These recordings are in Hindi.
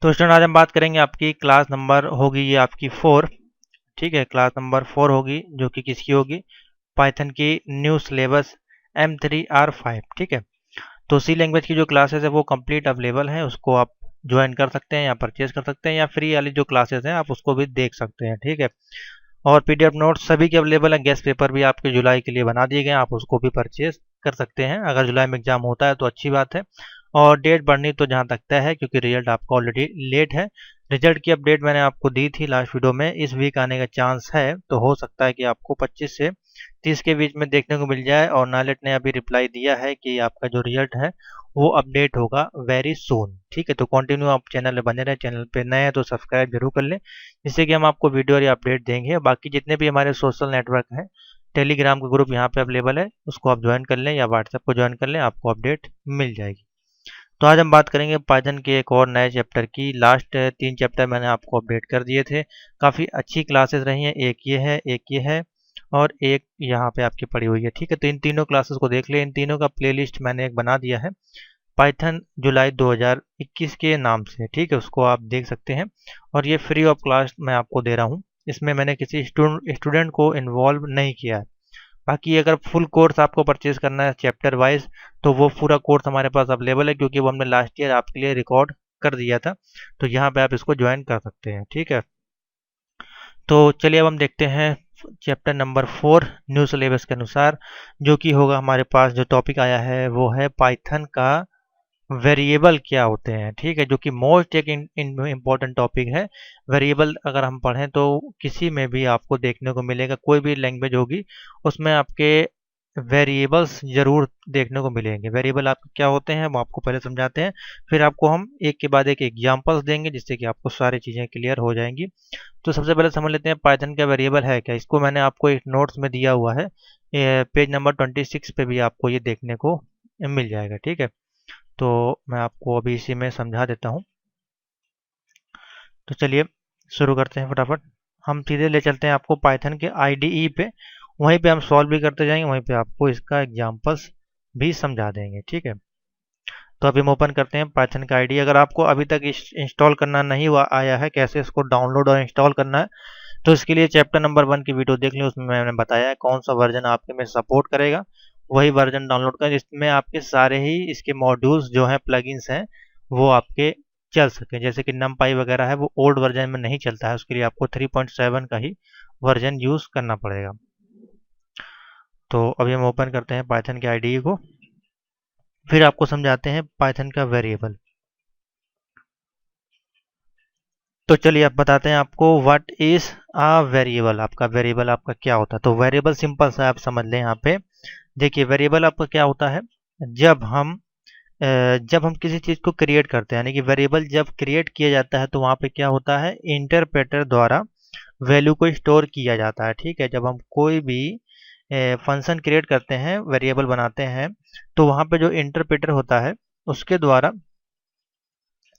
तो स्टूडेंट आज हम बात करेंगे आपकी क्लास नंबर होगी ये आपकी 4। ठीक है, क्लास नंबर 4 होगी जो कि किसकी होगी, पाइथन की न्यू सिलेबस M3R5। ठीक है, तो सी लैंग्वेज की जो क्लासेस है वो कंप्लीट अवेलेबल है, उसको आप ज्वाइन कर सकते हैं या परचेज कर सकते हैं, या फ्री वाली जो क्लासेस हैं आप उसको भी देख सकते हैं। ठीक है, और पीडीएफ नोट्स सभी के अवेलेबल हैं। गेस्ट पेपर भी आपके जुलाई के लिए बना दिए गए हैं, आप उसको भी परचेज कर सकते हैं। अगर जुलाई में एग्जाम होता है तो अच्छी बात है, और डेट बढ़नी तो जहाँ तक तय है क्योंकि रिजल्ट आपका ऑलरेडी लेट है। रिजल्ट की अपडेट मैंने आपको दी थी लास्ट वीडियो में, इस वीक आने का चांस है, तो हो सकता है कि आपको 25 से 30 के बीच में देखने को मिल जाए। और नाइलेट ने अभी रिप्लाई दिया है कि आपका जो रिजल्ट है वो अपडेट होगा वेरी सून। ठीक है, तो कंटिन्यू आप चैनल में बने रहे। चैनल पे नए हैं तो सब्सक्राइब जरूर कर लें, जिससे कि हम आपको वीडियो और अपडेट देंगे। बाकी जितने भी हमारे सोशल नेटवर्क हैं, टेलीग्राम का ग्रुप यहाँ पे अवेलेबल है, उसको आप ज्वाइन कर लें या व्हाट्सएप को ज्वाइन कर लें, आपको अपडेट मिल जाएगी। तो आज हम बात करेंगे पाइथन के एक और नए चैप्टर की। लास्ट 3 चैप्टर मैंने आपको अपडेट कर दिए थे, काफ़ी अच्छी क्लासेस रही हैं। एक ये है, एक ये है, और एक यहाँ पे आपकी पड़ी हुई है। ठीक है, तो इन तीनों क्लासेस को देख लें। इन तीनों का प्लेलिस्ट मैंने एक बना दिया है पाइथन जुलाई 2021 के नाम से। ठीक है, उसको आप देख सकते हैं, और ये फ्री ऑफ कॉस्ट मैं आपको दे रहा हूँ। इसमें मैंने किसी स्टूडेंट को इन्वॉल्व नहीं किया है। बाकी अगर फुल कोर्स आपको परचेज करना है चैप्टर वाइज, तो वो पूरा कोर्स हमारे पास अवेलेबल है, क्योंकि वो हमने लास्ट ईयर आपके लिए रिकॉर्ड कर दिया था। तो यहाँ पे आप इसको ज्वाइन कर सकते हैं। ठीक है, तो चलिए अब हम देखते हैं चैप्टर नंबर 4 न्यू सिलेबस के अनुसार, जो कि होगा हमारे पास जो टॉपिक आया है वो है पाइथन का वेरिएबल क्या होते हैं। ठीक है, जो कि मोस्ट एक इम्पॉर्टेंट टॉपिक है। वेरिएबल अगर हम पढ़ें तो किसी में भी आपको देखने को मिलेगा, कोई भी लैंग्वेज होगी उसमें आपके वेरिएबल्स जरूर देखने को मिलेंगे। वेरिएबल आपके क्या होते हैं वो आपको पहले समझाते हैं, फिर आपको हम एक के बाद एक एग्जांपल्स देंगे, जिससे कि आपको सारी चीज़ें क्लियर हो जाएंगी। तो सबसे पहले समझ लेते हैं पाइथन का वेरिएबल है क्या। इसको मैंने आपको एक नोट्स में दिया हुआ है, पेज नंबर 26 पे भी आपको ये देखने को मिल जाएगा। ठीक है, तो मैं आपको अभी इसी में समझा देता हूँ। तो चलिए शुरू करते हैं फटाफट। हम सीधे ले चलते हैं आपको पाइथन के आईडीई पे, वहीं पे हम सॉल्व भी करते जाएंगे, वहीं पे आपको इसका एग्जांपल्स भी समझा देंगे। ठीक है, तो अभी हम ओपन करते हैं पाइथन का आईडी। अगर आपको अभी तक इंस्टॉल करना नहीं हुआ आया है, कैसे इसको डाउनलोड और इंस्टॉल करना है, तो इसके लिए चैप्टर नंबर 1 की वीडियो देख लें, उसमें मैंने बताया है कौन सा वर्जन आपके में सपोर्ट करेगा, वही वर्जन डाउनलोड करें, जिसमें आपके सारे ही इसके मॉड्यूल्स जो हैं, प्लगइन्स हैं, वो आपके चल सकें। जैसे कि numpy वगैरह है वो ओल्ड वर्जन में नहीं चलता है, उसके लिए आपको 3.7 का ही वर्जन यूज़ करना पड़ेगा। तो अभी हम ओपन करते हैं पाइथन के आईडीई को, फिर आपको समझाते हैं पाइथन का वेरिएबल। तो चलिए अब बताते हैं आपको व्हाट इज अ वेरिएबल। आपका वेरिएबल आपका क्या होता है। तो वेरिएबल सिंपल सा आप समझ लें। यहाँ पे देखिए, वेरिएबल आपका क्या होता है, जब हम किसी चीज़ को क्रिएट करते हैं, यानी कि वेरिएबल जब क्रिएट किया जाता है तो वहाँ पे क्या होता है, इंटरप्रेटर द्वारा वैल्यू को स्टोर किया जाता है। ठीक है, जब हम कोई भी फंक्शन क्रिएट करते हैं, वेरिएबल बनाते हैं, तो वहाँ पे जो इंटरप्रेटर होता है उसके द्वारा,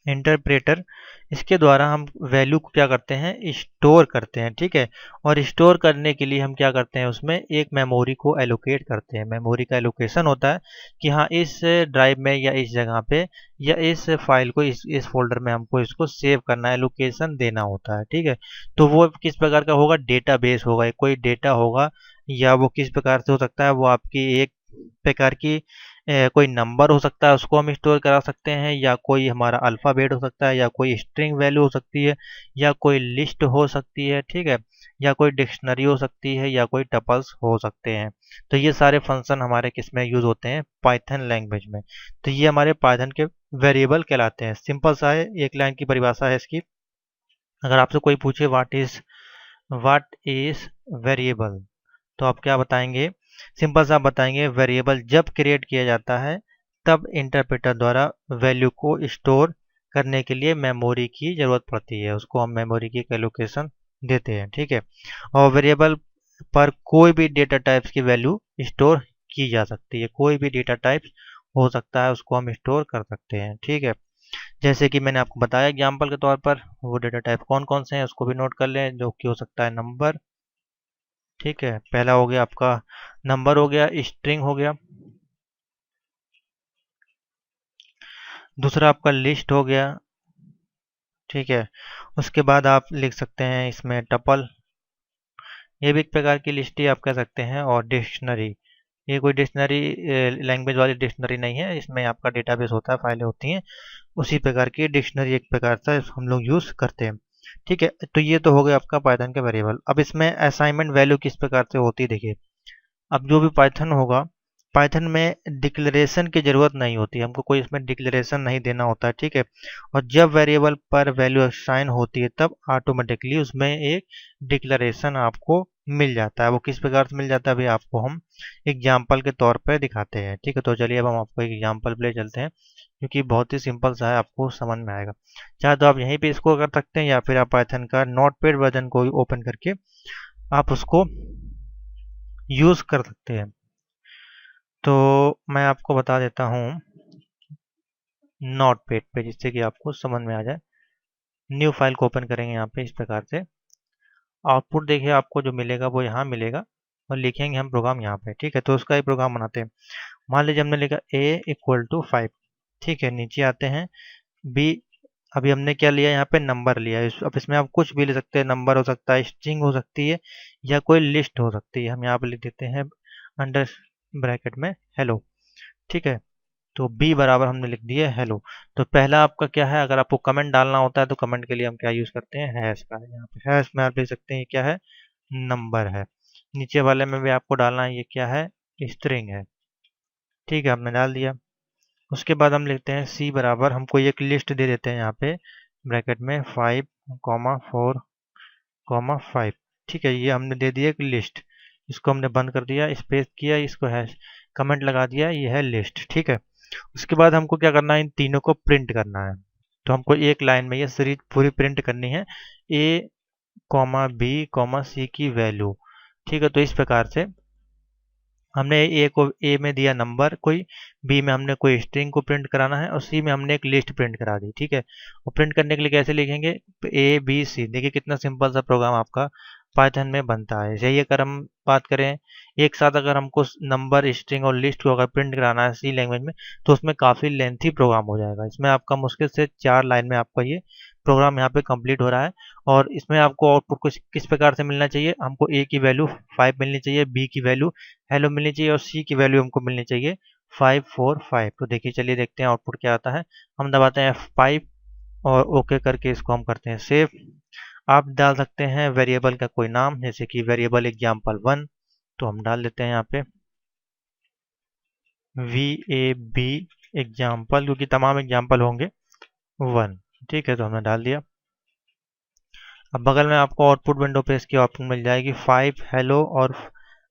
इंटरप्रेटर इसके द्वारा हम वैल्यू को क्या करते हैं, स्टोर करते हैं। ठीक है, और स्टोर करने के लिए हम क्या करते हैं, उसमें एक मेमोरी को एलोकेट करते हैं। मेमोरी का एलोकेशन होता है कि हाँ इस ड्राइव में या इस जगह पे या इस फाइल को इस फोल्डर में हमको इसको सेव करना है, एलोकेशन देना होता है। ठीक है, तो वो किस प्रकार का होगा, डेटाबेस होगा, कोई डेटा होगा, या वो किस प्रकार से हो सकता है, वो आपकी एक प्रकार की कोई नंबर हो सकता है, उसको हम स्टोर करा सकते हैं, या कोई हमारा अल्फ़ाबेट हो सकता है, या कोई स्ट्रिंग वैल्यू हो सकती है, या कोई लिस्ट हो सकती है। ठीक है, या कोई डिक्शनरी हो सकती है, या कोई टपल्स हो सकते हैं। तो ये सारे फंक्शन हमारे किस में यूज़ होते हैं, पाइथन लैंग्वेज में। तो ये हमारे पाइथन के वेरिएबल कहलाते हैं। सिंपल सा है, एक लाइन की परिभाषा है इसकी। अगर आपसे कोई पूछे व्हाट इज वेरिएबल, तो आप क्या बताएंगे, सिंपल सा आप बताएंगे वेरिएबल जब क्रिएट किया जाता है तब इंटरप्रेटर द्वारा वैल्यू को स्टोर करने के लिए मेमोरी की ज़रूरत पड़ती है, उसको हम मेमोरी की एलोकेशन देते हैं। ठीक है, और वेरिएबल पर कोई भी डेटा टाइप्स की वैल्यू स्टोर की जा सकती है, कोई भी डेटा टाइप्स हो सकता है, उसको हम स्टोर कर सकते हैं। ठीक है, जैसे कि मैंने आपको बताया एग्जाम्पल के तौर पर, वो डेटा टाइप कौन कौन से हैं उसको भी नोट कर लें, जो कि हो सकता है नंबर। ठीक है, पहला हो गया आपका नंबर, हो गया स्ट्रिंग, हो गया दूसरा आपका लिस्ट हो गया, ठीक है। उसके बाद आप लिख सकते हैं इसमें टपल, ये भी एक प्रकार की लिस्ट ही आप कह सकते हैं। और डिक्शनरी, ये कोई डिक्शनरी लैंग्वेज वाली डिक्शनरी नहीं है, इसमें आपका डेटाबेस होता है, फाइलें होती हैं, उसी प्रकार की डिक्शनरी एक प्रकार से हम लोग यूज़ करते हैं। ठीक है, तो ये तो हो गया आपका पाइथन के वेरिएबल। अब इसमें असाइनमेंट वैल्यू किस प्रकार से होती है देखिए। अब जो भी पाइथन होगा, पाइथन में डिक्लेरेशन की ज़रूरत नहीं होती, हमको कोई इसमें डिक्लेरेशन नहीं देना होता है। ठीक है, और जब वेरिएबल पर वैल्यू असाइन होती है तब ऑटोमेटिकली उसमें एक डिक्लेरेशन आपको मिल जाता है। वो किस प्रकार से मिल जाता है अभी आपको हम एग्जाम्पल के तौर पर दिखाते हैं। ठीक है, तो चलिए अब हम आपको एक एग्जाम्पल पे ले चलते हैं, क्योंकि बहुत ही सिंपल सा है, आपको समझ में आएगा। चाहे तो आप यहीं पे इसको कर सकते हैं, या फिर आप पाइथन का नोटपैड वर्जन को ओपन करके आप उसको यूज़ कर सकते हैं। तो मैं आपको बता देता हूँ नोटपैड पे, जिससे कि आपको समझ में आ जाए। न्यू फाइल को ओपन करेंगे यहाँ पे इस प्रकार से। आउटपुट देखिए आपको जो मिलेगा वो यहाँ मिलेगा, और लिखेंगे हम प्रोग्राम यहाँ पे। ठीक है, तो उसका एक प्रोग्राम बनाते हैं। मान लीजिए हमने लिखा a=5। ठीक है, नीचे आते हैं b। अभी हमने क्या लिया यहाँ पे, नंबर लिया है। अब इसमें आप कुछ भी ले सकते हैं, नंबर हो सकता है, स्ट्रिंग हो सकती है, या कोई लिस्ट हो सकती है। हम यहाँ पे लिख देते हैं अंडर ब्रैकेट में हेलो। ठीक है, तो b बराबर हमने लिख दिया हेलो। तो पहला आपका क्या है, अगर आपको कमेंट डालना होता है तो कमेंट के लिए हम क्या यूज़ करते हैं, हैश का। यहाँ पे हैश में आप लिख सकते हैं ये क्या है, नंबर है। नीचे वाले में भी आपको डालना है, ये क्या है, स्ट्रिंग है। ठीक है, हमने डाल दिया। उसके बाद हम लिखते हैं c बराबर, हमको एक लिस्ट दे देते हैं यहाँ पे ब्रैकेट में 5,4,5। ठीक है, ये हमने दे दिया एक लिस्ट। इसको हमने बंद कर दिया, स्पेस किया, इसको हैश कमेंट लगा दिया, ये है लिस्ट। ठीक है, उसके बाद हमको क्या करना है, इन तीनों को प्रिंट करना है। तो हमको एक लाइन में ये सीरीज पूरी प्रिंट करनी है, a, b, c की वैल्यू। ठीक है, तो इस प्रकार से हमने ए को, ए में दिया नंबर कोई, बी में हमने कोई स्ट्रिंग को प्रिंट कराना है, और सी में हमने एक लिस्ट प्रिंट करा दी। ठीक है, और प्रिंट करने के लिए कैसे लिखेंगे, ए बी सी। देखिए कितना सिंपल सा प्रोग्राम आपका पाइथन में बनता है। यही अगर हम बात करें एक साथ, अगर हमको नंबर, स्ट्रिंग और लिस्ट को अगर प्रिंट कराना है सी लैंग्वेज में, तो उसमें काफ़ी लेंथी प्रोग्राम हो जाएगा। इसमें आपका मुश्किल से 4 लाइन में आपका ये प्रोग्राम यहाँ पे कंप्लीट हो रहा है। और इसमें आपको आउटपुट कुछ किस प्रकार से मिलना चाहिए, हमको ए की वैल्यू 5 मिलनी चाहिए, बी की वैल्यू हेलो मिलनी चाहिए, और सी की वैल्यू हमको मिलनी चाहिए 545। तो देखिए चलिए देखते हैं आउटपुट क्या आता है। हम दबाते हैं F5 और ओके करके इसको हम करते हैं सेव। आप डाल सकते हैं वेरिएबल का कोई नाम, जैसे कि वेरिएबल example1, तो हम डाल देते हैं यहाँ पे VAB एग्जाम्पल, क्योंकि तमाम एग्जाम्पल होंगे 1। ठीक है, तो हमने डाल दिया। अब बगल में आपको आउटपुट विंडो पे इसकी ऑप्शन मिल जाएगी 5 हेलो और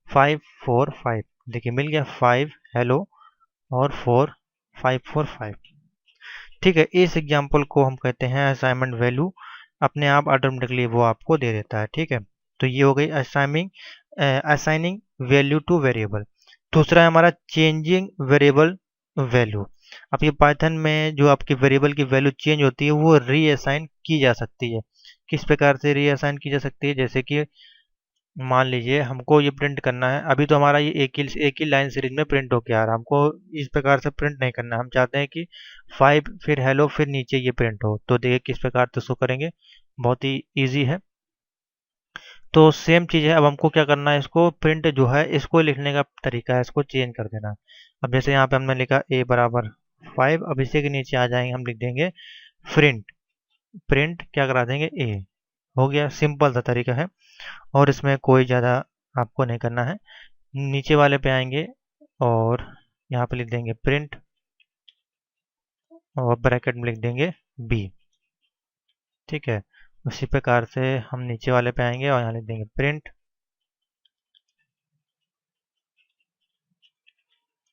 545। देखिए मिल गया 5 हेलो और 545। ठीक है, इस एग्जाम्पल को हम कहते हैं असाइनमेंट वैल्यू, अपने आप ऑटोमेटिकली वो आपको दे देता है। ठीक है, तो ये हो गई असाइनिंग वैल्यू टू वेरिएबल। दूसरा है हमारा चेंजिंग वेरिएबल वैल्यू। अब ये पाइथन में जो आपकी वेरिएबल की वैल्यू चेंज होती है वो रीअसाइन की जा सकती है। किस प्रकार से रीअसाइन की जा सकती है, जैसे कि मान लीजिए हमको ये प्रिंट करना है, अभी तो हमारा ये एक ही लाइन सीरीज में प्रिंट होके आ रहा है, हमको इस प्रकार से प्रिंट नहीं करना। हम चाहते हैं कि 5 फिर हेलो फिर नीचे ये प्रिंट हो। तो देखिए किस प्रकार से शो करेंगे, बहुत ही ईजी है। तो सेम चीज़ है, अब हमको क्या करना है, इसको प्रिंट जो है इसको लिखने का तरीका है, इसको चेंज कर देना। अब जैसे यहाँ पे हमने लिखा a बराबर 5, अब इसी के नीचे आ जाएंगे, हम लिख देंगे प्रिंट, प्रिंट क्या करा देंगे a। हो गया, सिंपल सा तरीका है, और इसमें कोई ज़्यादा आपको नहीं करना है। नीचे वाले पे आएंगे और यहाँ पे लिख देंगे प्रिंट, और ब्रैकेट में लिख देंगे b। ठीक है, उसी प्रकार से हम नीचे वाले पे आएंगे और यहाँ लिख देंगे प्रिंट,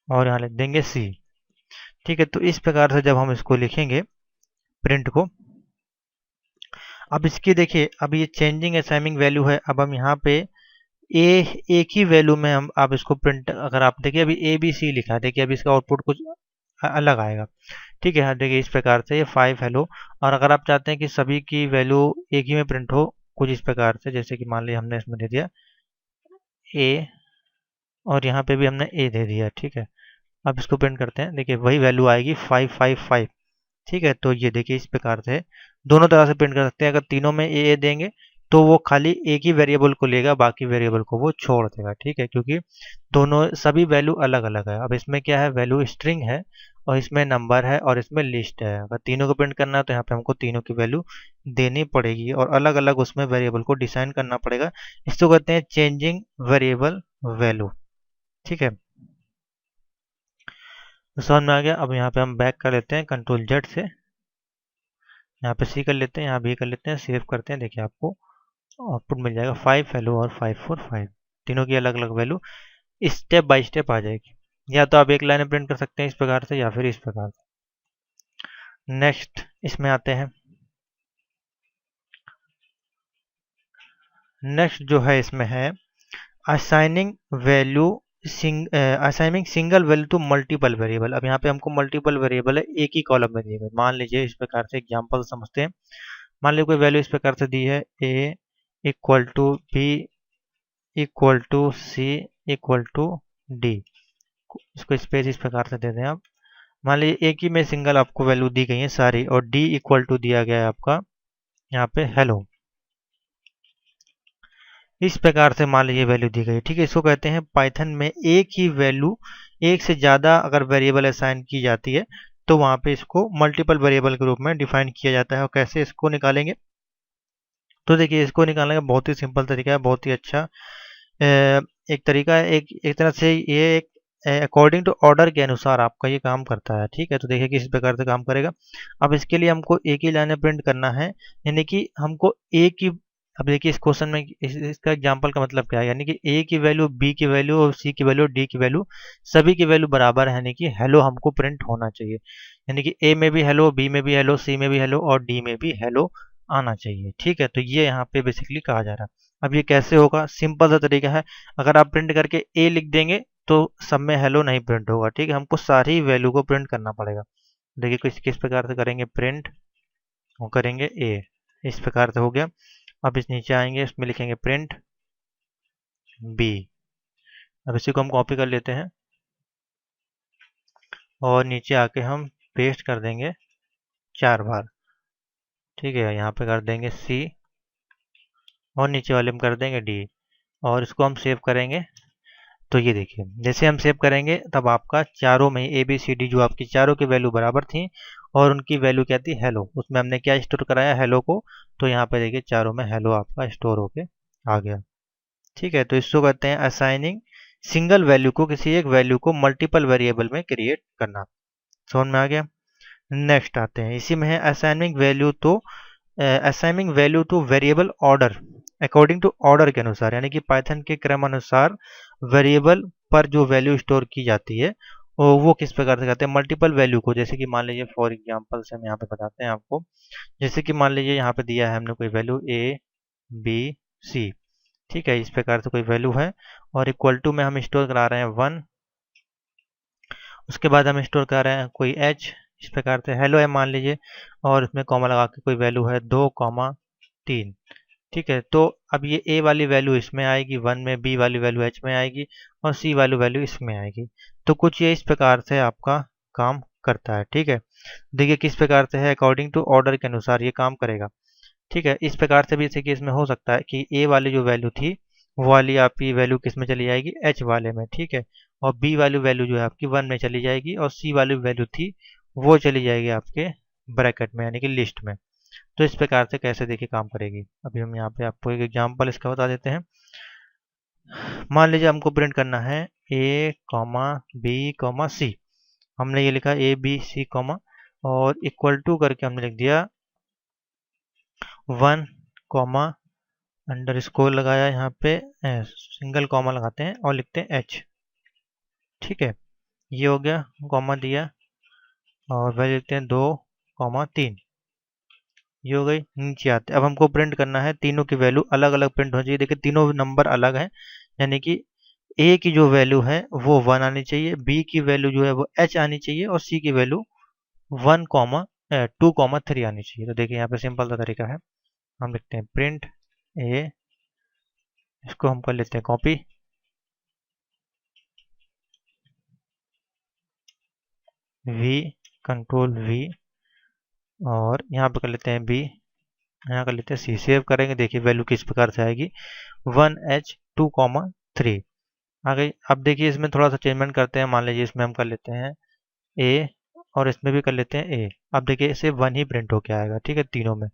और यहाँ लिख देंगे c। ठीक है, तो इस प्रकार से जब हम इसको लिखेंगे प्रिंट को, अब इसकी देखिए, अब ये चेंजिंग असाइनिंग वैल्यू है। अब हम यहाँ पे ए, एक ही वैल्यू में हम आप इसको प्रिंट, अगर आप देखिए अभी ए बी सी लिखा है, देखिए अभी इसका आउटपुट कुछ अलग आएगा। ठीक है, हाँ देखिए इस प्रकार से ये 5 हेलो। और अगर आप चाहते हैं कि सभी की वैल्यू एक ही में प्रिंट हो, कुछ इस प्रकार से, जैसे कि मान लीजिए हमने इसमें दे दिया ए, और यहाँ पे भी हमने ए दे दिया। ठीक है, अब इसको प्रिंट करते हैं, देखिए वही वैल्यू आएगी 555। ठीक है, तो ये देखिए इस प्रकार से दोनों तरह से प्रिंट कर सकते हैं। अगर तीनों में ए देंगे तो वो खाली एक ही वेरिएबल को लेगा, बाकी वेरिएबल को वो छोड़ देगा। ठीक है, क्योंकि दोनों सभी वैल्यू अलग अलग है। अब इसमें क्या है, वैल्यू स्ट्रिंग है और इसमें नंबर है और इसमें लिस्ट है। अगर तीनों को प्रिंट करना है तो यहाँ पे हमको तीनों की वैल्यू देनी पड़ेगी और अलग अलग उसमें वेरिएबल को डिसाइन करना पड़ेगा। इसको कहते हैं चेंजिंग वेरिएबल वैल्यू। ठीक है, तो समझ में आ गया। अब यहाँ पे हम बैक कर लेते हैं कंट्रोल जेड से, यहाँ पे सी कर लेते हैं, यहाँ भी कर लेते हैं, सेव करते हैं। देखिए आपको आउटपुट मिल जाएगा 5 वैल्यू और 545, तीनों की अलग अलग वैल्यू स्टेप बाय स्टेप आ जाएगी। या तो आप एक लाइन में प्रिंट कर सकते हैं इस प्रकार से, या फिर इस प्रकार से। नेक्स्ट इसमें आते हैं। नेक्स्ट जो है इसमें है assigning value assigning single value to multiple variable. अब यहाँ पे हमको मल्टीपल वेरिएबल है एक ही कॉलम में दिए गए। मान लीजिए इस प्रकार से एग्जांपल समझते हैं। मान लीजिए कोई वैल्यू इस प्रकार से दी है, A equal to B equal to C equal to D. इसको स्पेस इस प्रकार से दे दें आप। मान लीजिए एक ही में सिंगल आपको वैल्यू दी गई है सारी, और डी इक्वल टू दिया गया है आपका यहाँ पे हेलो। इस प्रकार से मान लीजिए वैल्यू दी गई। ठीक है, इसको कहते हैं पाइथन में एक ही वैल्यू, एक से ज़्यादा अगर वेरिएबल असाइन की जाती है तो वहाँ पे इसको मल्टीपल वेरिएबल के रूप में डिफाइन किया जाता है। और कैसे इसको निकालेंगे, तो देखिए इसको निकालने का बहुत ही सिंपल तरीका है, बहुत ही अच्छा एक तरीका है। एक तरह से ये एक अकॉर्डिंग टू ऑर्डर के अनुसार आपका ये काम करता है। ठीक है, तो देखिए किस प्रकार से काम करेगा। अब इसके लिए हमको एक ही लाइन प्रिंट करना है, यानी कि हमको एक ही। अब देखिए इस क्वेश्चन में इसका एग्जांपल का मतलब क्या है, यानी कि ए की वैल्यू, बी की वैल्यू और सी की वैल्यू, डी की वैल्यू, सभी की वैल्यू बराबर है, यानी कि हेलो हमको प्रिंट होना चाहिए। यानी कि ए में भी हेलो, बी में भी हेलो, सी में भी हेलो और डी में भी हेलो आना चाहिए। ठीक है, तो ये यहाँ पे बेसिकली कहा जा रहा है। अब ये कैसे होगा, सिंपल सा तरीका है। अगर आप प्रिंट करके ए लिख देंगे तो सब में हेलो नहीं प्रिंट होगा। ठीक है, हमको सारी वैल्यू को प्रिंट करना पड़ेगा। देखिए किस प्रकार से करेंगे प्रिंट, वो करेंगे ए, इस प्रकार से हो गया। अब इस नीचे आएंगे, इसमें लिखेंगे प्रिंट बी। अब इसी को हम कॉपी कर लेते हैं और नीचे आके हम पेस्ट कर देंगे 4 बार। ठीक है, यहाँ पे कर देंगे सी और नीचे वाले में कर देंगे डी और इसको हम सेव करेंगे। तो ये देखिए जैसे हम सेव करेंगे तब आपका चारों में ए बी सी डी जो आपकी चारों की वैल्यू बराबर थी और उनकी वैल्यू क्या थी, हेलो। उसमें हमने क्या स्टोर कराया, हेलो को। तो यहाँ पे देखिए चारों में हेलो आपका स्टोर होके आ गया। ठीक है, तो इसको कहते हैं असाइनिंग सिंगल वैल्यू को, किसी एक वैल्यू को मल्टीपल वेरिएबल में क्रिएट करना। समझ में आ गया। नेक्स्ट आते हैं, इसी में है असाइनिंग वैल्यू तो assigning value to variable order according to order के अनुसार, यानी कि पाइथन के क्रम अनुसार वेरिएबल पर जो वैल्यू स्टोर की जाती है वो किस प्रकार से करते हैं, मल्टीपल वैल्यू को। जैसे कि मान लीजिए फॉर एग्जांपल से हम यहाँ पे बताते हैं आपको। जैसे कि मान लीजिए यहाँ पे दिया है हमने कोई वैल्यू ए बी सी। ठीक है, इस प्रकार से कोई वैल्यू है और इक्वल टू में हम स्टोर करा रहे हैं 1। उसके बाद हम स्टोर कर रहे हैं कोई एच, इस प्रकार से हेलो है मान लीजिए, और इसमें कॉमा लगा के कोई वैल्यू है 2,3। ठीक है, तो अब ये ए वाली वैल्यू इसमें आएगी 1 में, बी वाली वैल्यू एच में आएगी और सी वाली वैल्यू इसमें आएगी। तो कुछ ये इस प्रकार से आपका काम करता है। ठीक है, देखिए किस प्रकार से है, अकॉर्डिंग टू ऑर्डर के अनुसार ये काम करेगा। ठीक है, इस प्रकार से भी जैसे कि इसमें हो सकता है कि ए वाली जो वैल्यू थी वो वाली आपकी वैल्यू किस में चली जाएगी, एच वाले में। ठीक है, और बी वाली वैल्यू जो है आपकी 1 में चली जाएगी और सी वाली वैल्यू थी वो चली जाएगी आपके ब्रैकेट में, यानी कि लिस्ट में। तो इस प्रकार से कैसे देखिए काम करेगी, अभी हम यहाँ पे आपको एक एग्जांपल इसका बता देते हैं। मान लीजिए हमको प्रिंट करना है ए कॉमा बी कॉमा सी। हमने ये लिखा ए बी सी कॉमा और इक्वल टू करके हमने लिख दिया 1 कॉमा अंडर स्कोर लगाया, यहाँ पे सिंगल कॉमा लगाते हैं और लिखते हैं एच। ठीक है, ये हो गया, कॉमा दिया और वैल्यू लिखते हैं 2,3। ये हो गई। नीचे आते अब हमको प्रिंट करना है, तीनों की वैल्यू अलग अलग प्रिंट होनी चाहिए। देखिए तीनों नंबर अलग हैं, यानी कि ए की जो वैल्यू है वो 1 आनी चाहिए, बी की वैल्यू जो है वो एच आनी चाहिए और सी की वैल्यू 2,3 आनी चाहिए। तो देखिए यहाँ पे सिंपल सा तरीका है, हम लिखते हैं प्रिंट ए, इसको हम कर लेते हैं कॉपी, वी कंट्रोल वी और यहाँ पे कर लेते हैं बी, यहाँ कर लेते हैं सी। सेव करेंगे, देखिए वैल्यू किस प्रकार से आएगी 1H2,3 आ गई। अब देखिए इसमें थोड़ा सा चेंजमेंट करते हैं, मान लीजिए इसमें हम कर लेते हैं ए और इसमें भी कर लेते हैं ए। अब देखिए इसे 1 ही प्रिंट होके आएगा, ठीक है, तीनों में।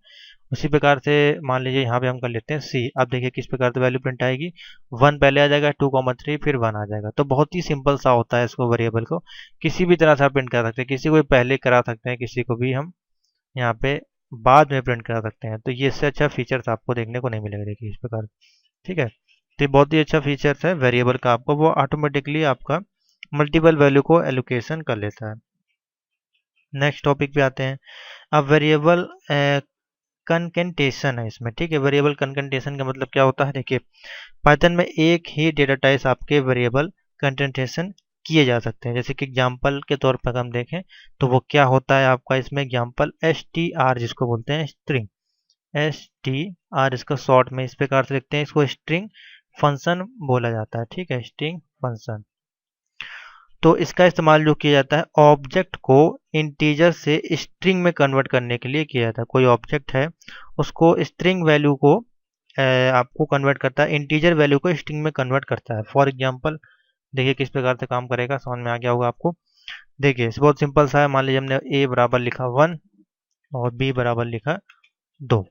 उसी प्रकार से मान लीजिए यहाँ पे हम कर लेते हैं सी। अब देखिए किस प्रकार से वैल्यू प्रिंट आएगी, 1 पहले आ जाएगा, 2,3 फिर 1 आ जाएगा। तो बहुत ही सिंपल सा होता है, इसको वेरिएबल को किसी भी तरह से आप प्रिंट करा सकते हैं, किसी को भी पहले करा सकते हैं, किसी को भी हम यहाँ पे बाद में प्रिंट करा सकते हैं। तो ये इससे अच्छा फीचर्स आपको देखने को नहीं मिलेगा, देखिए इस प्रकार, ठीक है। तो ये बहुत ही अच्छा फीचर्स है वेरिएबल का, आपको वो ऑटोमेटिकली आपका मल्टीपल वैल्यू को एलोकेशन कर लेता है। नेक्स्ट टॉपिक पे आते हैं। अब वेरिएबल कंकेटेशन है इसमें, ठीक है। वेरिएबल कंकेटेशन का मतलब क्या होता है, देखिए पाइथन में एक ही डेटा टाइप आपके वेरिएबल कंकेटेशन किए जा सकते हैं। जैसे कि एग्जांपल के तौर पर हम देखें तो वो क्या होता है आपका इसमें एग्जांपल str, जिसको बोलते हैं स्ट्रिंग, str इसका शॉर्ट में इस प्रकार से लिखते हैं, इसको स्ट्रिंग फंक्शन बोला जाता है, ठीक है, स्ट्रिंग फंक्शन। तो इसका इस्तेमाल जो किया जाता है ऑब्जेक्ट को इंटीजर से स्ट्रिंग में कन्वर्ट करने के लिए किया जाता है। कोई ऑब्जेक्ट है उसको स्ट्रिंग वैल्यू को आपको कन्वर्ट करता है, इंटीजर वैल्यू को स्ट्रिंग में कन्वर्ट करता है। फॉर एग्जांपल देखिए किस प्रकार से काम करेगा, समझ में आ गया होगा आपको। देखिए बहुत सिंपल सा है, मान लीजिए हमने a बराबर लिखा 1 और b बराबर लिखा 2,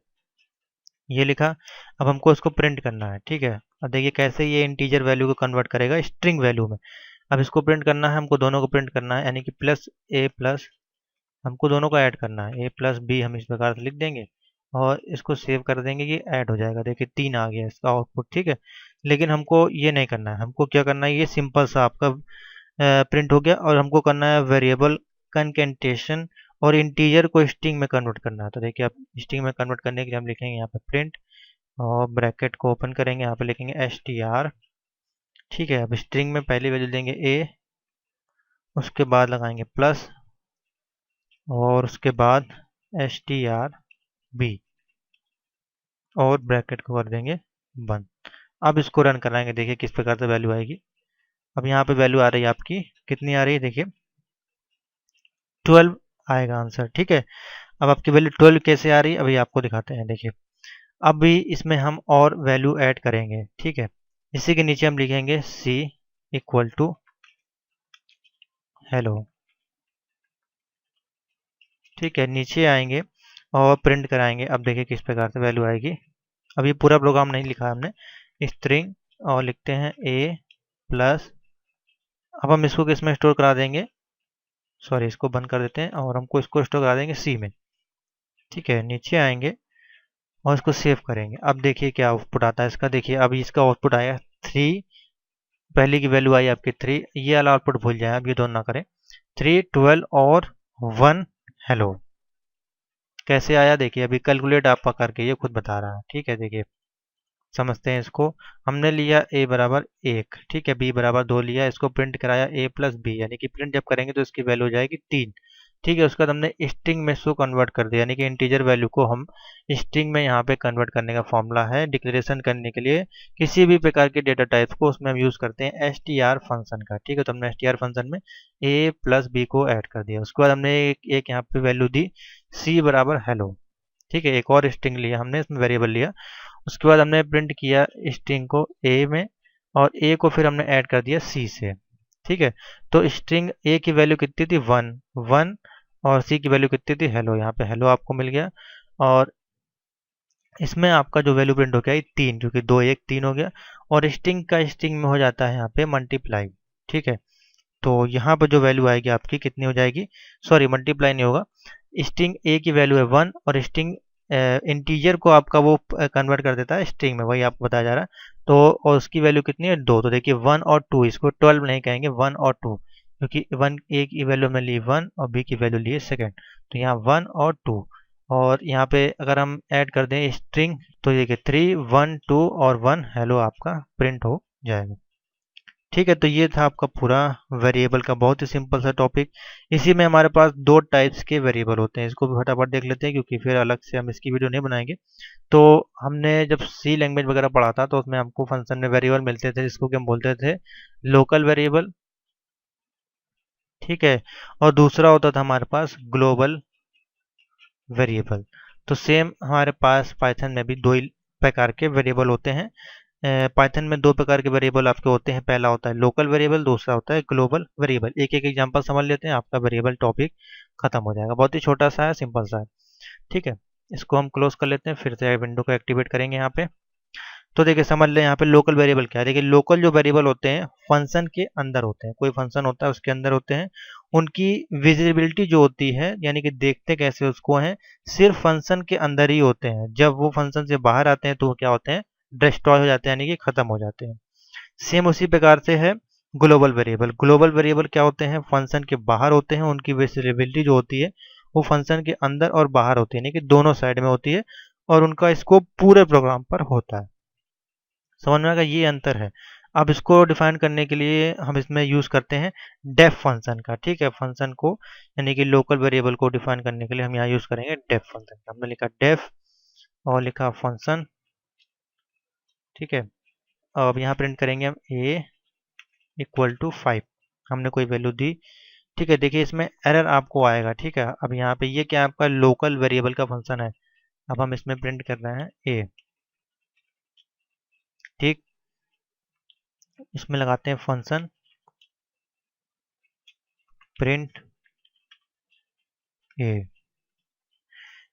ये लिखा। अब हमको इसको प्रिंट करना है, ठीक है। अब देखिए कैसे ये इंटीजर वैल्यू को कन्वर्ट करेगा स्ट्रिंग वैल्यू में। अब इसको प्रिंट करना है, हमको दोनों को प्रिंट करना है, यानी कि प्लस ए प्लस, हमको दोनों को ऐड करना है, ए प्लस बी हम इस प्रकार से लिख देंगे और इसको सेव कर देंगे कि ऐड हो जाएगा। देखिए 3 आ गया इसका आउटपुट, ठीक है। लेकिन हमको ये नहीं करना है, हमको क्या करना है, ये सिंपल सा आपका प्रिंट हो गया और हमको करना है वेरिएबल कंकेटेशन और इंटीजर को स्ट्रिंग में कन्वर्ट करना है। तो देखिए आप स्ट्रिंग में कन्वर्ट करने के लिए हम लिखेंगे यहाँ पे प्रिंट और ब्रैकेट को ओपन करेंगे, यहाँ पे लिखेंगे str, ठीक है। अब स्ट्रिंग में पहली वैल्यू देंगे a, उसके बाद लगाएंगे प्लस और उसके बाद str b और ब्रैकेट को कर देंगे बंद। अब इसको रन कराएंगे, देखिए किस प्रकार से वैल्यू आएगी। अब यहाँ पे वैल्यू आ रही है आपकी, कितनी आ रही है, देखिए 12 आएगा आंसर, ठीक है। अब आपकी वैल्यू 12 कैसे आ रही है अभी आपको दिखाते हैं। देखिए अभी इसमें हम और वैल्यू ऐड करेंगे, ठीक है। इसी के नीचे हम लिखेंगे c इक्वल टू हेलो, ठीक है। नीचे आएंगे और प्रिंट कराएंगे। अब देखिए किस प्रकार से वैल्यू आएगी। अभी पूरा प्रोग्राम नहीं लिखा हमने, स्ट्रिंग और लिखते हैं a प्लस, अब हम इसको किस में स्टोर करा देंगे, सॉरी इसको बंद कर देते हैं और हमको इसको स्टोर करा देंगे सी में, ठीक है। नीचे आएंगे और इसको सेव करेंगे। अब देखिए क्या आउटपुट आता है इसका, देखिए अभी इसका आउटपुट आया 3, पहले की वैल्यू आई आपकी 3, ये वाला आउटपुट भूल जाए, अब ये दोनों ना करें। 3, 12 और 1 हेलो कैसे आया, देखिए अभी कैलकुलेट आपका करके ये खुद बता रहा है, ठीक है। देखिए समझते हैं इसको। हमने लिया a बराबर 1, ठीक है, b बराबर 2 लिया, इसको प्रिंट कराया a प्लस बी, यानी कि प्रिंट जब करेंगे तो इसकी वैल्यू हो जाएगी 3, ठीक है। उसके बाद हमने स्ट्रिंग में इसको कन्वर्ट कर दिया, यानी कि इंटीजर वैल्यू को हम स्ट्रिंग में यहाँ पे कन्वर्ट करने का फॉर्मूला है डिक्लेरेशन करने के लिए किसी भी प्रकार के डेटा टाइप्स को, उसमें हम यूज़ करते हैं str फंक्शन का, ठीक है। तो हमने str फंक्शन में a प्लस बी को ऐड कर दिया। उसके बाद हमने एक यहाँ पे वैल्यू दी c बराबर हेलो, ठीक है। एक और स्ट्रिंग लिया हमने, इसमें वेरिएबल लिया। उसके बाद हमने प्रिंट किया स्ट्रिंग को a में और a को फिर हमने ऐड कर दिया c से, ठीक है। तो स्ट्रिंग a की वैल्यू कितनी थी 1 1 और c की वैल्यू कितनी थी हेलो, यहाँ पे हेलो आपको मिल गया। और इसमें आपका जो वैल्यू प्रिंट हो गया 3, क्योंकि 2 1 3 हो गया और स्ट्रिंग का स्ट्रिंग में हो जाता है यहाँ पे मल्टीप्लाई, ठीक है। तो यहाँ पर जो वैल्यू आएगी आपकी कितनी हो जाएगी, सॉरी मल्टीप्लाई नहीं होगा, स्ट्रिंग a की वैल्यू है 1 और स्ट्रिंग इंटीजर को आपका वो कन्वर्ट कर देता है स्ट्रिंग में, वही आपको बताया जा रहा है। तो और उसकी वैल्यू कितनी है 2, तो देखिए 1 और 2, इसको 12 नहीं कहेंगे 1 और 2, क्योंकि 1 a की वैल्यू हमने ली 1 और b की वैल्यू ली है सेकेंड, तो यहाँ 1 और 2। और यहाँ पे अगर हम ऐड कर दें स्ट्रिंग तो देखिए 3 1 2 और 1 हेलो आपका प्रिंट हो जाएगा, ठीक है। तो ये था आपका पूरा वेरिएबल का बहुत ही सिंपल सा टॉपिक। इसी में हमारे पास 2 टाइप्स के वेरिएबल होते हैं, इसको भी फटाफट देख लेते हैं क्योंकि फिर अलग से हम इसकी वीडियो नहीं बनाएंगे। तो हमने जब सी लैंग्वेज वगैरह पढ़ा था तो उसमें हमको फंक्शन में वेरिएबल मिलते थे जिसको कि हम बोलते थे लोकल वेरिएबल, ठीक है। और दूसरा होता था हमारे पास ग्लोबल वेरिएबल। तो सेम हमारे पास पाइथन में भी दो ही प्रकार के वेरिएबल होते हैं। पाइथन में दो प्रकार के वेरिएबल आपके होते हैं, पहला होता है लोकल वेरिएबल, दूसरा होता है ग्लोबल वेरिएबल। एक एक एग्जांपल समझ लेते हैं, आपका वेरिएबल टॉपिक खत्म हो जाएगा। बहुत ही छोटा सा है, सिंपल सा है, ठीक है। इसको हम क्लोज कर लेते हैं, फिर से विंडो को एक्टिवेट करेंगे यहाँ पे। तो देखिए समझ लें यहाँ पे लोकल वेरिएबल क्या है। देखिए लोकल जो वेरिएबल होते हैं फंक्शन के अंदर होते हैं, कोई फंक्शन होता है उसके अंदर होते हैं। उनकी विजिबिलिटी जो होती है, यानी कि देखते कैसे उसको हैं, सिर्फ फंक्शन के अंदर ही होते हैं। जब वो फंक्शन से बाहर आते हैं तो वो क्या होते हैं, डिस्ट्रॉय हो जाते हैं, यानी कि खत्म हो जाते हैं। सेम उसी प्रकार से है ग्लोबल वेरिएबल। ग्लोबल वेरिएबल क्या होते हैं, फंक्शन के बाहर होते हैं। उनकी विजिबिलिटी जो होती है वो फंक्शन के अंदर और बाहर होती है, यानी कि दोनों साइड में होती है, और उनका स्कोप पूरे प्रोग्राम पर होता है। समझ में आएगा, ये अंतर है। अब इसको डिफाइन करने के लिए हम इसमें यूज करते हैं डेफ फंक्शन का, ठीक है। फंक्शन को यानी कि लोकल वेरिएबल को डिफाइन करने के लिए हम यहाँ यूज करेंगे डेफ फंक्शन का। हमने लिखा डेफ और लिखा फंक्शन, ठीक है। अब यहाँ प्रिंट करेंगे हम a इक्वल टू 5, हमने कोई वैल्यू दी, ठीक है। देखिए इसमें एरर आपको आएगा, ठीक है। अब यहाँ पे ये क्या आपका लोकल वेरिएबल का फंक्शन है। अब हम इसमें प्रिंट कर रहे हैं a, ठीक। इसमें लगाते हैं फंक्शन प्रिंट a।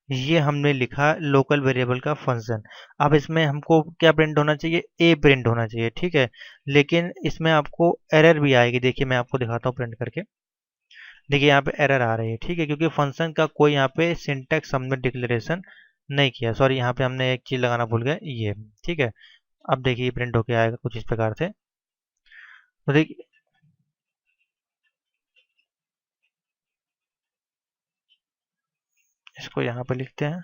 ये हमने लिखा लोकल वेरिएबल का फंक्शन। अब इसमें हमको क्या प्रिंट होना चाहिए, ए प्रिंट होना चाहिए, ठीक है। लेकिन इसमें आपको एरर भी आएगी। देखिए मैं आपको दिखाता हूँ प्रिंट करके। देखिए यहाँ पे एरर आ रही है, ठीक है, क्योंकि फंक्शन का कोई यहाँ पे सिंटैक्स हमने डिक्लेरेशन नहीं किया। सॉरी, यहाँ पे हमने एक चीज लगाना भूल गए, ये, ठीक है। अब देखिए प्रिंट होके आएगा कुछ इस प्रकार से। तो देखिए इसको यहाँ पे लिखते हैं,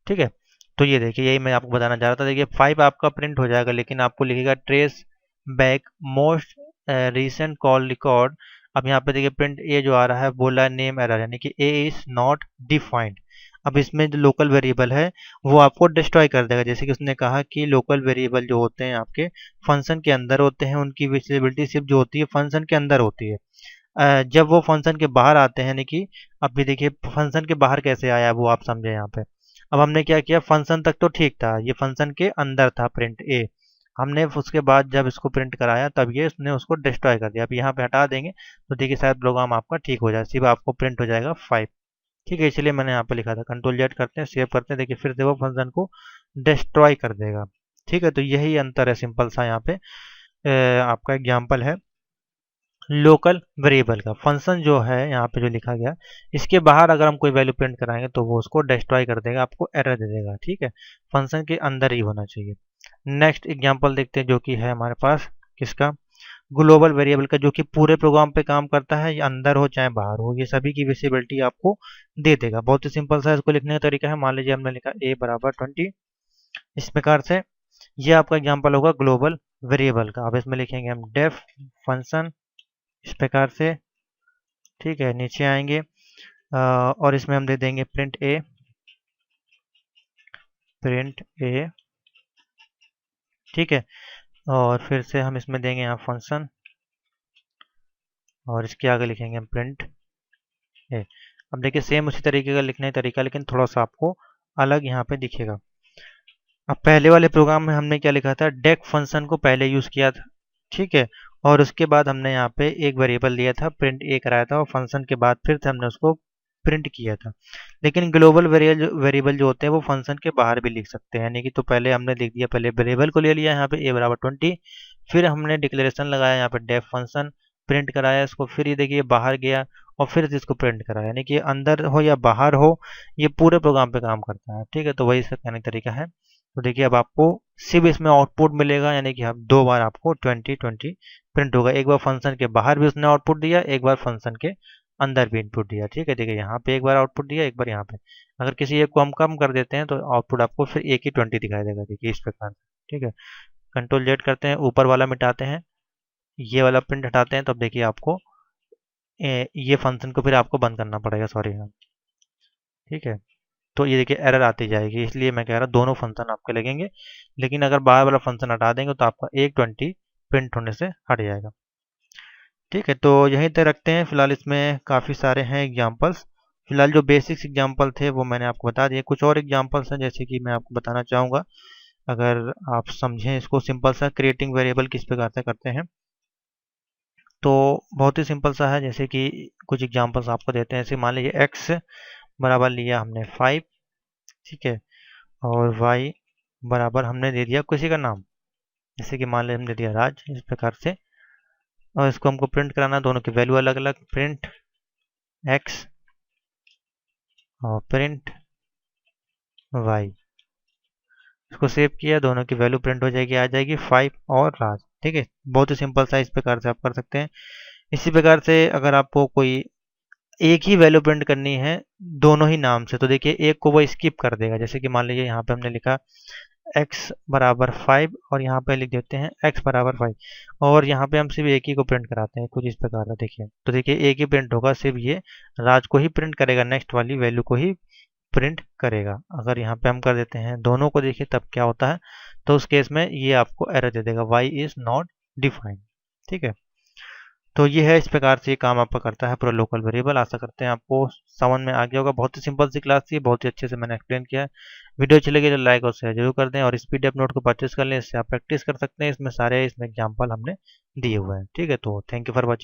ठीक है। तो ये देखिए यही मैं आपको बताना चाह रहा था। देखिए 5 आपका प्रिंट हो जाएगा, लेकिन आपको लिखेगा trace back most recent call record. अब यहाँ पे देखिए प्रिंट ए जो आ रहा है बोला है नेम एरर, यानी कि ए इज नॉट डिफाइंड। अब इसमें जो लोकल वेरिएबल है वो आपको डिस्ट्रॉय कर देगा। जैसे कि उसने कहा कि लोकल वेरिएबल जो होते हैं आपके फंक्शन के अंदर होते हैं, उनकी विजिबिलिटी सिर्फ जो होती है फंक्शन के अंदर होती है। जब वो फंक्शन के बाहर आते हैं, यानी कि अभी देखिए फंक्शन के बाहर कैसे आया वो आप समझे यहाँ पे। अब हमने क्या किया, फंक्शन तक तो ठीक था, ये फंक्शन के अंदर था प्रिंट ए। हमने उसके बाद जब इसको प्रिंट कराया तब ये उसने उसको डिस्ट्रॉय कर दिया। अब यहाँ पे हटा देंगे तो देखिए शायद प्रोग्राम आपका ठीक हो जाए, सिर्फ आपको प्रिंट हो जाएगा 5, ठीक है। इसलिए मैंने यहाँ पे लिखा था। कंट्रोल जेड करते हैं, सेव करते हैं, देखिए फिर से वो फंक्शन को डिस्ट्रॉय कर देगा, ठीक है। तो यही अंतर है, सिंपल सा यहाँ पे आपका एग्जाम्पल है लोकल वेरिएबल का। फंक्शन जो है यहाँ पे जो लिखा गया, इसके बाहर अगर हम कोई वैल्यू प्रिंट कराएंगे तो वो उसको डिस्ट्रॉय कर देगा, आपको एरर दे देगा, ठीक है। फंक्शन के अंदर ही होना चाहिए। नेक्स्ट एग्जांपल देखते हैं जो कि है हमारे पास किसका, ग्लोबल वेरिएबल का, जो कि पूरे प्रोग्राम पे काम करता है, या अंदर हो चाहे बाहर हो, ये सभी की विजिबिलिटी आपको दे देगा। बहुत ही सिंपल सा इसको लिखने का तरीका है। मान लीजिए हमने लिखा a बराबर 20, इस प्रकार से। ये आपका एग्जाम्पल होगा ग्लोबल वेरिएबल का। अब इसमें लिखेंगे हम डेफ फंक्शन इस प्रकार से, ठीक है। नीचे आएंगे और इसमें हम दे देंगे प्रिंट ए, ठीक है। और फिर से हम इसमें देंगे यहाँ फंक्शन, और इसके आगे लिखेंगे हम प्रिंट ए। अब देखिए सेम उसी तरीके का लिखने का तरीका, लेकिन थोड़ा सा आपको अलग यहाँ पे दिखेगा। अब पहले वाले प्रोग्राम में हमने क्या लिखा था, डेक फंक्शन को पहले यूज किया था, ठीक है। और उसके बाद हमने यहाँ पे एक वेरिएबल दिया था, प्रिंट ए कराया था, और फंक्शन के बाद फिर से हमने उसको प्रिंट किया था। लेकिन ग्लोबल वेरिएबल जो होते हैं वो फंक्शन के बाहर भी लिख सकते हैं, यानी कि तो पहले हमने लिख दिया, पहले वेरिएबल को ले लिया यहाँ पे a बराबर 20, फिर हमने डिक्लेरेशन लगाया यहाँ पे डेफ फंक्शन, प्रिंट कराया इसको, फिर ये देखिए बाहर गया और फिर से इसको प्रिंट कराया, यानी कि अंदर हो या बाहर हो ये पूरे प्रोग्राम पे काम करता है, ठीक है। तो वही इसका कहने का तरीका है। तो देखिए अब आपको सिर्फ इसमें आउटपुट मिलेगा, यानी कि अब दो बार आपको 2020 प्रिंट होगा। एक बार फंक्शन के बाहर भी उसने आउटपुट दिया, एक बार फंक्शन के अंदर भी इनपुट दिया, ठीक है। देखिए यहाँ पे एक बार आउटपुट दिया, एक बार यहाँ पे। अगर किसी एक को हम कम कर देते हैं तो आउटपुट आपको फिर एक ही 20 दिखाई देगा, देखिए इस प्रकार से, ठीक है। कंट्रोल जेड करते हैं, ऊपर वाला मिटाते हैं, ये वाला प्रिंट हटाते हैं, तब देखिए आपको ये फंक्शन को फिर आपको बंद करना पड़ेगा, सॉरी हाँ, ठीक है। तो ये देखिए एरर आती जाएगी, इसलिए मैं कह रहा दोनों फंक्शन आपके लगेंगे। लेकिन अगर बाहर वाला फंक्शन हटा देंगे तो आपका 120 प्रिंट होने से हट जाएगा। ठीक है, तो यहीं तक रखते हैं फिलहाल। इसमें काफ़ी सारे हैं एग्जाम्पल्स। फिलहाल जो बेसिक्स एग्जाम्पल थे वो मैंने आपको बता दिए। कुछ और एग्जाम्पल्स हैं जैसे कि मैं आपको बताना चाहूँगा, अगर आप समझें इसको। सिंपल सा क्रिएटिंग वेरिएबल किस प्रकार से करते हैं, तो बहुत ही सिंपल सा है। जैसे कि कुछ एग्जांपल्स आपको देते हैं। जैसे मान लीजिए x बराबर लिया हमने 5, ठीक है, और y बराबर हमने दे दिया किसी का नाम, जैसे कि मान लीजिए हमने दिया राज, इस प्रकार से। और इसको हमको प्रिंट कराना, दोनों की वैल्यू अलग अलग, प्रिंट x और प्रिंट y। इसको सेव किया, दोनों की वैल्यू प्रिंट हो जाएगी, आ जाएगी 5 और राज। ठीक है, बहुत ही सिंपल सा इस प्रकार से आप कर सकते हैं। इसी प्रकार से अगर आपको कोई एक ही वैल्यू प्रिंट करनी है दोनों ही नाम से, तो देखिए एक को वो स्किप कर देगा। जैसे कि मान लीजिए यहाँ पे हमने लिखा x बराबर 5 और यहाँ पे लिख देते हैं x बराबर 5, और यहाँ पे हम सिर्फ एक ही को प्रिंट कराते हैं, कुछ इस प्रकार का। देखिए तो देखिए एक ही प्रिंट होगा, सिर्फ ये राज को ही प्रिंट करेगा, नेक्स्ट वाली वैल्यू को ही प्रिंट करेगा। अगर यहाँ पे हम कर देते हैं दोनों को, देखिए तब क्या होता है, तो उस केस में ये आपको एरर दे देगा, y इज नॉट डिफाइंड। ठीक है, तो ये है, इस प्रकार से ये काम आपका करता है पूरा लोकल वेरिएबल। आशा करते हैं आपको समझ में आ गया होगा। बहुत ही सिंपल सी क्लास थी, बहुत ही अच्छे से मैंने एक्सप्लेन किया है। वीडियो अच्छी लगी तो लाइक और शेयर जरूर कर दें, और इस पीडीएफ नोट को परचेस कर लें, इससे आप प्रैक्टिस कर सकते हैं। इसमें सारे एग्जाम्पल हमने दिए हुए हैं। ठीक है, तो थैंक यू फॉर वॉचिंग।